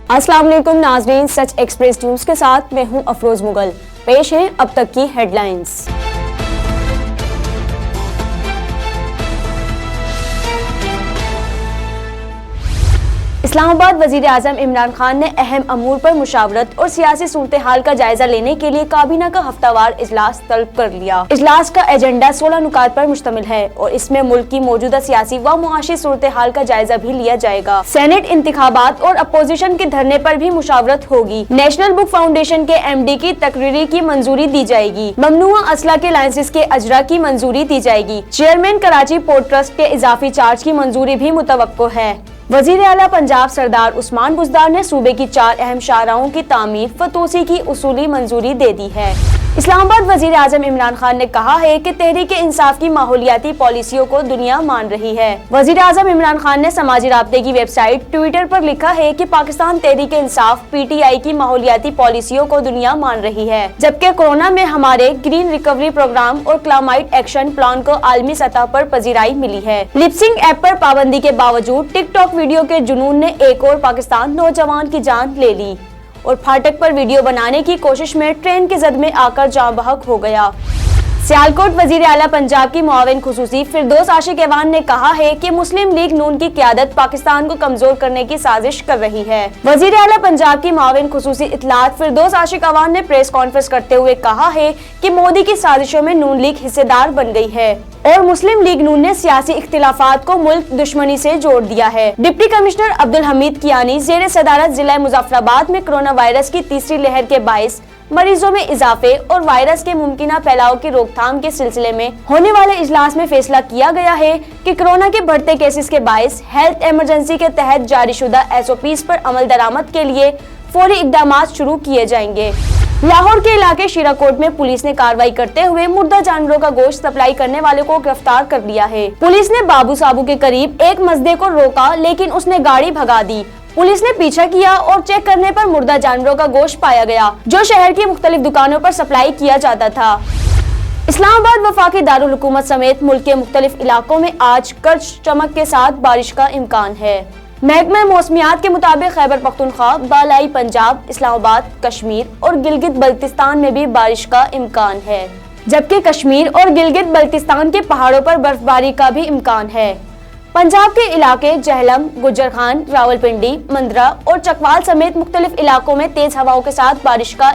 अस्सलाम वालेकुम नाज़रीन, सच एक्सप्रेस न्यूज के साथ मैं हूं अफरोज मुगल। पेश है अब तक की हेडलाइंस। इस्लामाबाद वजीर आजम इमरान खान ने अहम अमूर पर मुशावरत और सियासी सूरत हाल का जायजा लेने के लिए काबीना का हफ्तावार इजलास तलब कर लिया। इजलास का एजेंडा 16 नुकात पर मुश्तमिल है और इसमें मुल्क की मौजूदा सियासी व मुआशी सूरत हाल का जायजा भी लिया जाएगा। सेनेट इंतखाबात और अपोजिशन के धरने पर भी मुशावरत होगी। नेशनल बुक फाउंडेशन के MD की तकरीरी की मंजूरी दी जाएगी। ममनुआ असला के लाइसेंस के अजरा की मंजूरी दी जाएगी। चेयरमैन कराची पोर्ट ट्रस्ट के इजाफी चार्ज की मंजूरी भी मुतवक्को है। वजीर आला पंजाब सरदार उस्मान बुज़दार ने सूबे की 4 अहम शाहराहों की तामीर व तोसी की उसूली मंजूरी दे दी है। इस्लामाबाद वजीर आजम इमरान खान ने कहा है कि तहरीक इंसाफ की माहौलियाती पॉलिसियों को दुनिया मान रही है। वजीर आजम इमरान खान ने समाजी राब्ते की वेबसाइट ट्विटर पर लिखा है कि पाकिस्तान तहरीक इंसाफ PTI की माहौलियाती पॉलिसियों को दुनिया मान रही है, जबकि कोरोना में हमारे ग्रीन रिकवरी प्रोग्राम और क्लाइमेट एक्शन प्लान को आलमी सतह पर पजीराई मिली है। लिपसिंग ऐप पर पाबंदी के बावजूद टिकटॉक वीडियो के जुनून ने एक और पाकिस्तान नौजवान की जान ले ली और फाटक पर वीडियो बनाने की कोशिश में ट्रेन की जद में आकर जान बहक हो गया। सियालकोट वजीर आला पंजाब की मुआविन खुसूसी फिरदौस आशिक ऐवान ने कहा है कि मुस्लिम लीग नून की क़यादत पाकिस्तान को कमजोर करने की साजिश कर रही है। वजीर आला पंजाब की मुआविन खुसूसी इत्तलात फिरदौस आशिक ऐवान ने प्रेस कॉन्फ्रेंस करते हुए कहा है कि मोदी की साजिशों में नून लीग हिस्सेदार बन गई है और मुस्लिम लीग नून ने सियासी इख्तिलाफात को मुल्क दुश्मनी से जोड़ दिया है। डिप्टी कमिश्नर अब्दुल हमीद कियानी ज़ेर सदारत जिला मुजफ्फराबाद में कोरोना वायरस की तीसरी लहर के बाइस मरीजों में इजाफे और वायरस के मुमकिना फैलाव की रोकथाम के सिलसिले में होने वाले इजलास में फैसला किया गया है कि कोरोना के बढ़ते केसेस के बाइस हेल्थ इमरजेंसी के तहत जारी शुदा SOPs पर अमल दरामद के लिए फौरी इकदाम शुरू किए जाएंगे। लाहौर के इलाके शीराकोट में पुलिस ने कार्रवाई करते हुए मुर्दा जानवरों का गोश्त सप्लाई करने वाले को गिरफ्तार कर लिया है। पुलिस ने बाबू साबू के करीब एक मजदे को रोका, लेकिन उसने गाड़ी भगा दी। पुलिस ने पीछा किया और चेक करने पर मुर्दा जानवरों का गोश्त पाया गया, जो शहर की मुख्तलिफ दुकानों पर सप्लाई किया जाता था। इस्लामाबाद वफाकी दारुल हुकूमत समेत मुल्क के मुख्तलिफ इलाकों में आज गरज चमक के साथ बारिश का इम्कान है। महकमा मौसमियात के मुताबिक खैबर पख्तूनख्वा, बालाई पंजाब, इस्लामाबाद, कश्मीर और गिलगित बल्तिस्तान में भी बारिश का इम्कान है, जबकि कश्मीर और गिलगित बल्तिस्तान के पहाड़ों पर बर्फबारी का भी इम्कान है। पंजाब के इलाके जहलम, गुजरखान, रावलपिंडी, मंदरा और चकवाल समेत मुख्तलिफ इलाकों में तेज हवाओं के साथ बारिश का